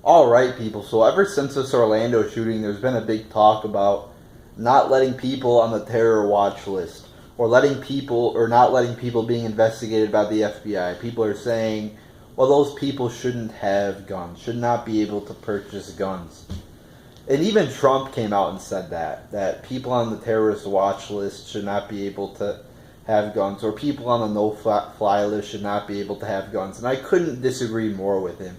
All right, people. So ever since this Orlando shooting, there's been a big talk about not letting people on the terror watch list, or not letting people being investigated by the FBI. People are saying, well, those people shouldn't have guns, should not be able to purchase guns. And even Trump came out and said that people on the terrorist watch list should not be able to have guns, or people on the no-fly list should not be able to have guns. And I couldn't disagree more with him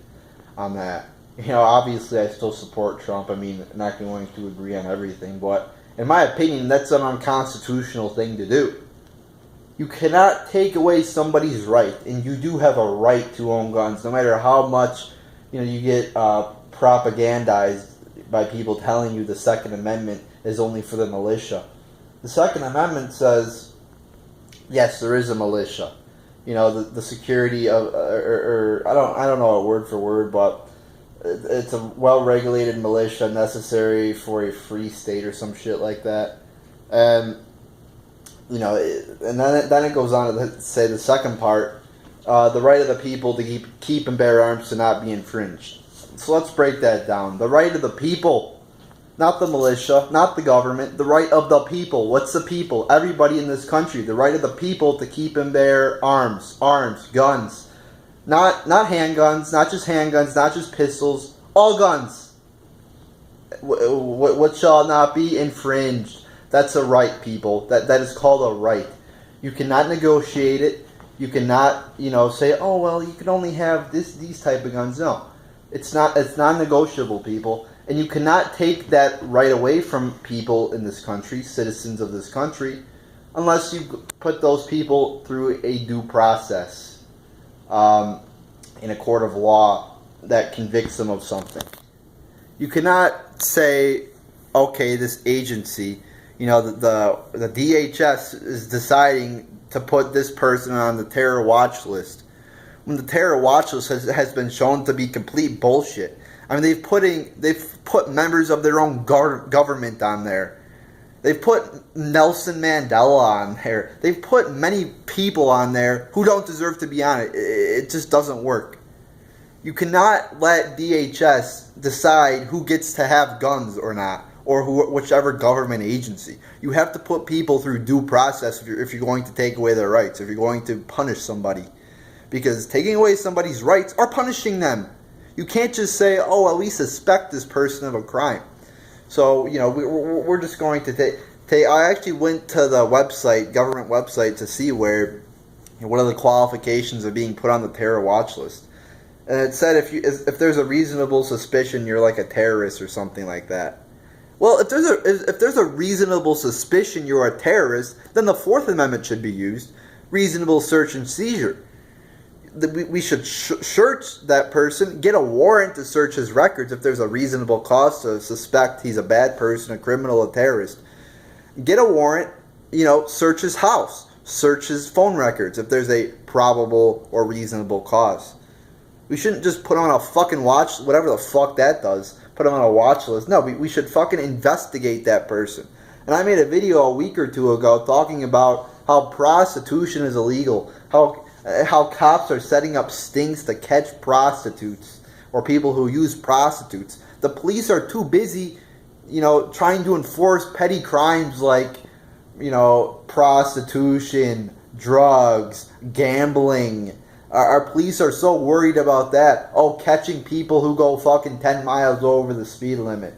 on that. You know, obviously I still support Trump. I mean, I'm not going to agree on everything, but in my opinion, that's an unconstitutional thing to do. You cannot take away somebody's right, and you do have a right to own guns, no matter how much you get propagandized by people telling you the Second Amendment is only for the militia. The Second Amendment says, yes, there is a militia. The security of, I don't know it word for word, but it's a well-regulated militia necessary for a free state or some shit like that. And and then it goes on to say the second part, the right of the people to keep and bear arms to not be infringed. So let's break that down. The right of the people, not the militia, not the government, the right of the people. What's the people? Everybody in this country. The right of the people to keep and bear arms, guns. Not handguns, not just handguns, not just pistols, all guns. What shall not be infringed. That's a right, people. That is called a right. You cannot negotiate it. You cannot, say, oh well, you can only have these type of guns. No, it's non-negotiable, people. And you cannot take that right away from people in this country, citizens of this country, unless you put those people through a due process in a court of law that convicts them of something. You cannot say, okay, this agency, the DHS is deciding to put this person on the terror watch list, when the terror watch list has been shown to be complete bullshit. I mean, they've put members of their own government on there. They've put Nelson Mandela on there. They've put many people on there who don't deserve to be on it. It just doesn't work. You cannot let DHS decide who gets to have guns or not, or whichever government agency. You have to put people through due process if you're going to take away their rights, if you're going to punish somebody. Because taking away somebody's rights are punishing them. You can't just say, oh, well, we suspect this person of a crime. So, we're just going to take... I actually went to the website, government website, to see what are the qualifications of being put on the terror watch list. And it said if there's a reasonable suspicion you're like a terrorist or something like that. Well, if there's a reasonable suspicion you're a terrorist, then the Fourth Amendment should be used. Reasonable search and seizure. We should search that person, get a warrant to search his records if there's a reasonable cause to suspect he's a bad person, a criminal, a terrorist. Get a warrant, search his house, search his phone records if there's a probable or reasonable cause. We shouldn't just put on a fucking watch, whatever the fuck that does, put him on a watch list. No, we should fucking investigate that person. And I made a video a week or two ago talking about how prostitution is illegal, how cops are setting up stings to catch prostitutes or people who use prostitutes. The police are too busy, trying to enforce petty crimes like, prostitution, drugs, gambling. Our police are so worried about that. Oh, catching people who go fucking 10 miles over the speed limit.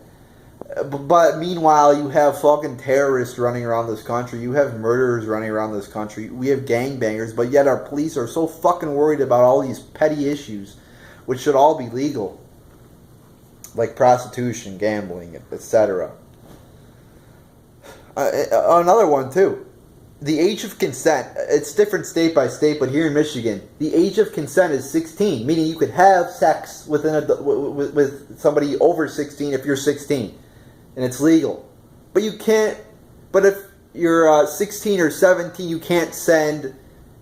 But meanwhile, you have fucking terrorists running around this country. You have murderers running around this country. We have gangbangers, but yet our police are so fucking worried about all these petty issues, which should all be legal. Like prostitution, gambling, etc. Another one, too. The age of consent. It's different state by state, but here in Michigan, the age of consent is 16, meaning you could have sex with somebody over 16 if you're 16. And it's legal. But you can't, but if you're 16 or 17, you can't send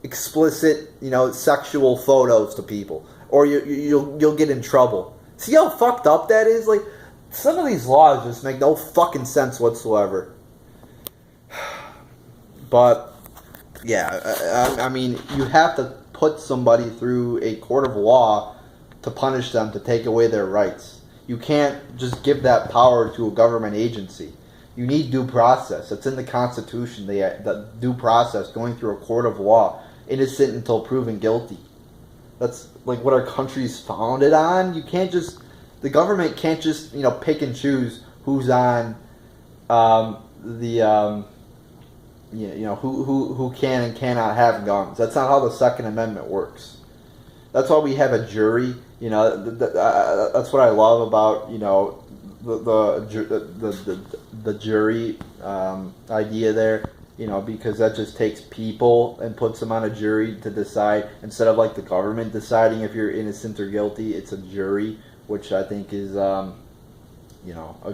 explicit, sexual photos to people. Or you'll get in trouble. See how fucked up that is? Like, some of these laws just make no fucking sense whatsoever. But, yeah, I mean, you have to put somebody through a court of law to punish them, to take away their rights. You can't just give that power to a government agency. You need due process. It's in the Constitution, the due process, going through a court of law, innocent until proven guilty. That's like what our country's founded on. You can't just, the government can't just, pick and choose who's on who can and cannot have guns. That's not how the Second Amendment works. That's why we have a jury. That's what I love about the jury idea there. Because that just takes people and puts them on a jury to decide, instead of like the government deciding if you're innocent or guilty. It's a jury, which I think is a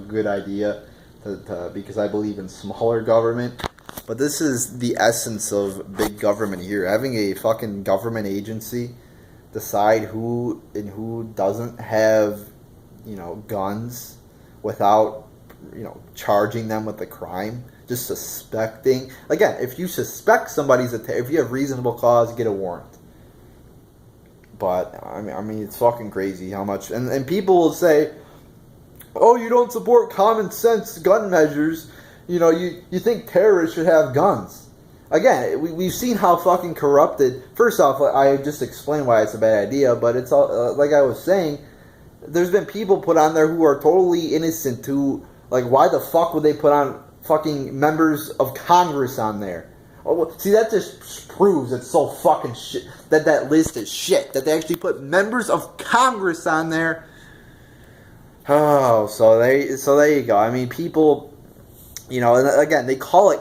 good idea because I believe in smaller government. But this is the essence of big government here. Having a fucking government agency decide who and who doesn't have, guns without, charging them with a crime. Just suspecting. Again, if you suspect somebody's if you have reasonable cause, get a warrant. But, I mean, it's fucking crazy how much. And people will say, oh, you don't support common sense gun measures. You think terrorists should have guns. Again, we've seen how fucking corrupted. First off, I just explained why it's a bad idea, but it's all, like I was saying, there's been people put on there who are totally innocent who, like, why the fuck would they put on fucking members of Congress on there? Oh, see, that just proves it's so fucking shit, that list is shit, that they actually put members of Congress on there. Oh, so there you go. I mean, people, and again, they call it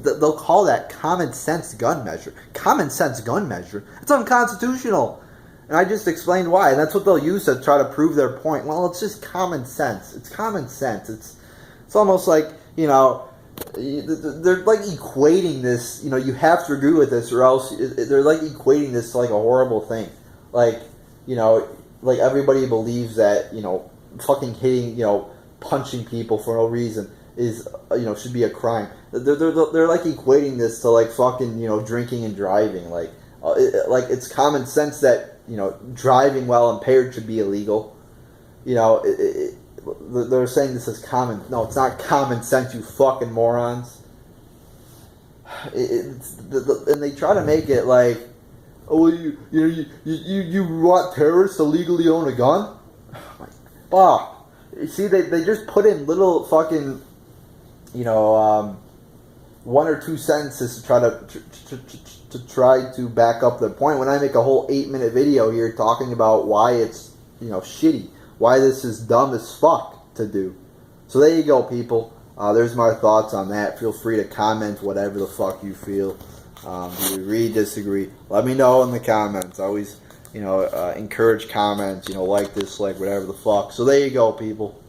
they'll call that common sense gun measure. Common sense gun measure? It's unconstitutional. And I just explained why. And that's what they'll use to try to prove their point. Well, it's just common sense. It's common sense. It's almost like, they're like equating this, you have to agree with this or else they're like equating this to like a horrible thing. Like, like everybody believes that, fucking hitting, punching people for no reason is, should be a crime. They're like equating this to like fucking, drinking and driving. Like it's common sense that, driving while impaired should be illegal. They're saying this is common. No, it's not common sense, you fucking morons. And they try to make it like, oh, you want terrorists to legally own a gun? Fuck. See, they just put in little fucking, one or two sentences to try to back up their point. When I make a whole 8-minute video here talking about why it's, shitty. Why this is dumb as fuck to do. So there you go, people. There's my thoughts on that. Feel free to comment whatever the fuck you feel. Do you agree, disagree? Let me know in the comments. I always, encourage comments. Like, dislike, whatever the fuck. So there you go, people.